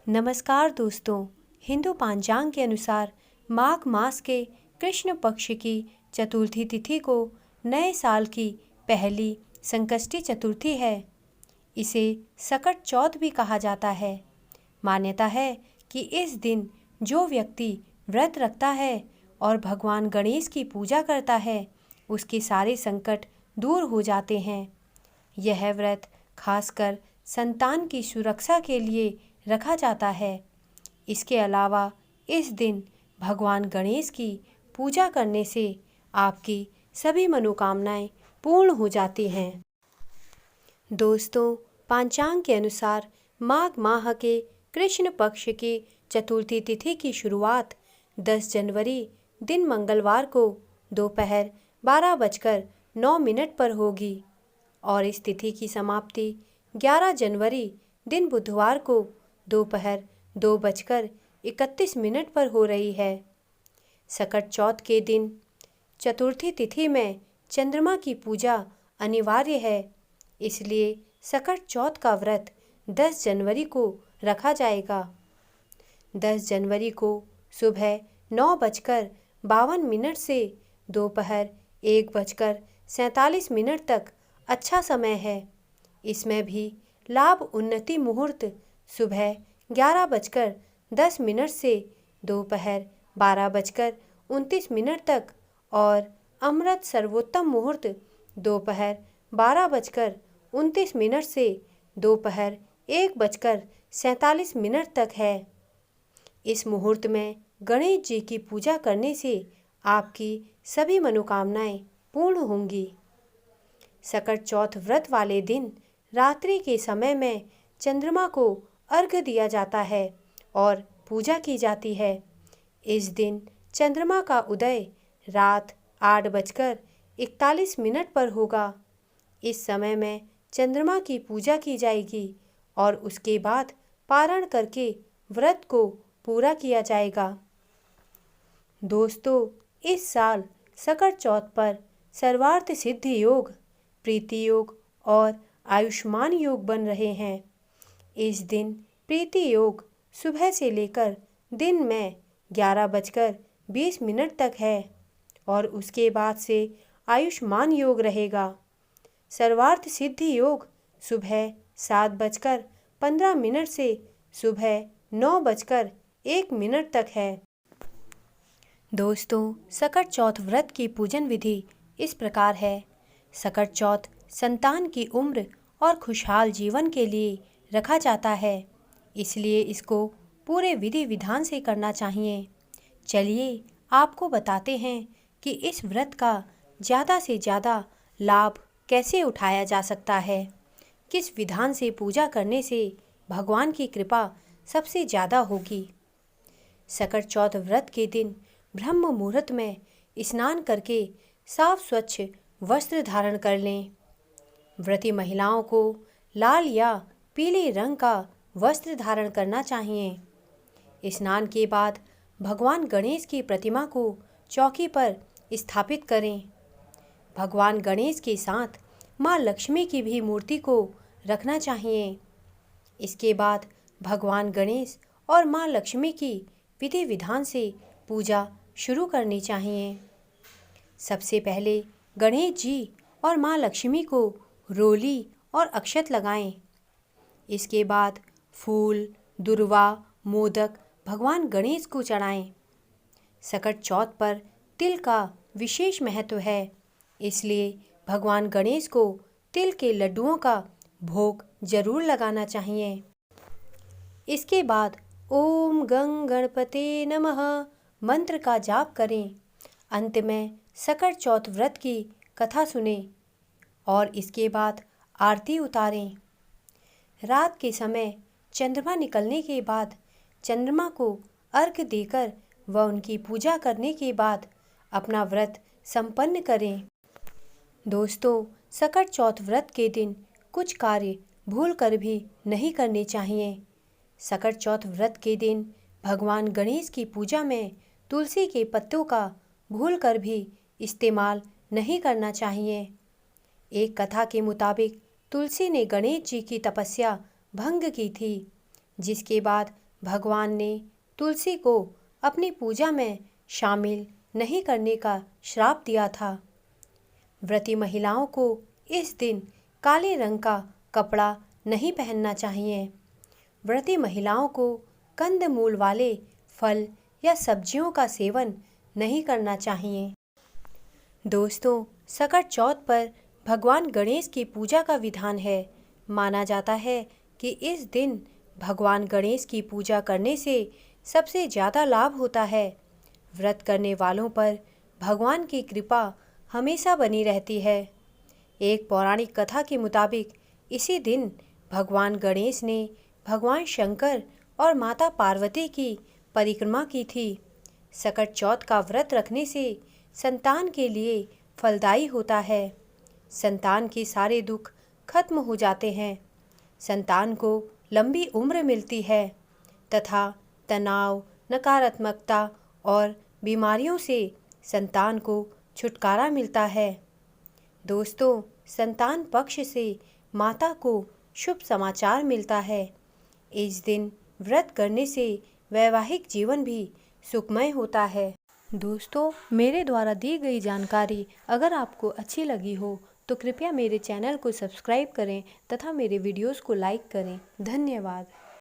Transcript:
नमस्कार दोस्तों। हिंदू पंचांग के अनुसार माघ मास के कृष्ण पक्ष की चतुर्थी तिथि को नए साल की पहली संकष्टी चतुर्थी है। इसे सकट चौथ भी कहा जाता है। मान्यता है कि इस दिन जो व्यक्ति व्रत रखता है और भगवान गणेश की पूजा करता है, उसके सारे संकट दूर हो जाते हैं। यह व्रत खासकर संतान की सुरक्षा के लिए रखा जाता है। इसके अलावा इस दिन भगवान गणेश की पूजा करने से आपकी सभी मनोकामनाएं पूर्ण हो जाती हैं। दोस्तों, पंचांग के अनुसार माघ माह के कृष्ण पक्ष की चतुर्थी तिथि की शुरुआत 10 जनवरी दिन मंगलवार को दोपहर 12:09 पर होगी और इस तिथि की समाप्ति 11 जनवरी दिन बुधवार को दोपहर 2:31 पर हो रही है। सकट चौथ के दिन चतुर्थी तिथि में चंद्रमा की पूजा अनिवार्य है, इसलिए सकट चौथ का व्रत 10 जनवरी को रखा जाएगा। 10 जनवरी को सुबह 9:52 से दोपहर 1:47 तक अच्छा समय है। इसमें भी लाभ उन्नति मुहूर्त सुबह 11:10 से दोपहर 12:29 तक और अमृत सर्वोत्तम मुहूर्त दोपहर 12:29 से दोपहर 1:47 तक है। इस मुहूर्त में गणेश जी की पूजा करने से आपकी सभी मनोकामनाएं पूर्ण होंगी। सकट चौथ व्रत वाले दिन रात्रि के समय में चंद्रमा को अर्घ्य दिया जाता है और पूजा की जाती है। इस दिन चंद्रमा का उदय रात 8:41 पर होगा। इस समय में चंद्रमा की पूजा की जाएगी और उसके बाद पारण करके व्रत को पूरा किया जाएगा। दोस्तों, इस साल सकट चौथ पर सर्वार्थ सिद्धि योग, प्रीति योग और आयुष्मान योग बन रहे हैं। इस दिन प्रीति योग सुबह से लेकर दिन में 11:20 तक है और उसके बाद से आयुष्मान योग रहेगा। सर्वार्थ सिद्धि योग सुबह 7:15 से सुबह 9:01 तक है। दोस्तों, सकट चौथ व्रत की पूजन विधि इस प्रकार है। सकट चौथ संतान की उम्र और खुशहाल जीवन के लिए रखा जाता है, इसलिए इसको पूरे विधि विधान से करना चाहिए। चलिए आपको बताते हैं कि इस व्रत का ज़्यादा से ज़्यादा लाभ कैसे उठाया जा सकता है, किस विधान से पूजा करने से भगवान की कृपा सबसे ज़्यादा होगी। सकट चौथ व्रत के दिन ब्रह्म मुहूर्त में स्नान करके साफ स्वच्छ वस्त्र धारण कर लें। व्रती महिलाओं को लाल या पीले रंग का वस्त्र धारण करना चाहिए। स्नान के बाद भगवान गणेश की प्रतिमा को चौकी पर स्थापित करें। भगवान गणेश के साथ माँ लक्ष्मी की भी मूर्ति को रखना चाहिए। इसके बाद भगवान गणेश और माँ लक्ष्मी की विधि विधान से पूजा शुरू करनी चाहिए। सबसे पहले गणेश जी और माँ लक्ष्मी को रोली और अक्षत लगाएं। इसके बाद फूल, दुर्वा, मोदक भगवान गणेश को चढ़ाएं। सकट चौथ पर तिल का विशेष महत्व है, इसलिए भगवान गणेश को तिल के लड्डुओं का भोग जरूर लगाना चाहिए। इसके बाद ओम गं गणपते नमः मंत्र का जाप करें। अंत में सकट चौथ व्रत की कथा सुने और इसके बाद आरती उतारें। रात के समय चंद्रमा निकलने के बाद चंद्रमा को अर्घ्य देकर व उनकी पूजा करने के बाद अपना व्रत संपन्न करें। दोस्तों, सकट चौथ व्रत के दिन कुछ कार्य भूल कर भी नहीं करने चाहिए। सकट चौथ व्रत के दिन भगवान गणेश की पूजा में तुलसी के पत्तों का भूल कर भी इस्तेमाल नहीं करना चाहिए। एक कथा के मुताबिक तुलसी ने गणेश जी की तपस्या भंग की थी, जिसके बाद भगवान ने तुलसी को अपनी पूजा में शामिल नहीं करने का श्राप दिया था। व्रती महिलाओं को इस दिन काले रंग का कपड़ा नहीं पहनना चाहिए। व्रती महिलाओं को कंदमूल वाले फल या सब्जियों का सेवन नहीं करना चाहिए। दोस्तों, सकट चौथ पर भगवान गणेश की पूजा का विधान है। माना जाता है कि इस दिन भगवान गणेश की पूजा करने से सबसे ज़्यादा लाभ होता है। व्रत करने वालों पर भगवान की कृपा हमेशा बनी रहती है। एक पौराणिक कथा के मुताबिक इसी दिन भगवान गणेश ने भगवान शंकर और माता पार्वती की परिक्रमा की थी। सकट चौथ का व्रत रखने से संतान के लिए फलदायी होता है। संतान के सारे दुख खत्म हो जाते हैं। संतान को लंबी उम्र मिलती है तथा तनाव, नकारात्मकता और बीमारियों से संतान को छुटकारा मिलता है। दोस्तों, संतान पक्ष से माता को शुभ समाचार मिलता है। इस दिन व्रत करने से वैवाहिक जीवन भी सुखमय होता है। दोस्तों, मेरे द्वारा दी गई जानकारी अगर आपको अच्छी लगी हो तो कृपया मेरे चैनल को सब्सक्राइब करें तथा मेरे वीडियोस को लाइक करें। धन्यवाद।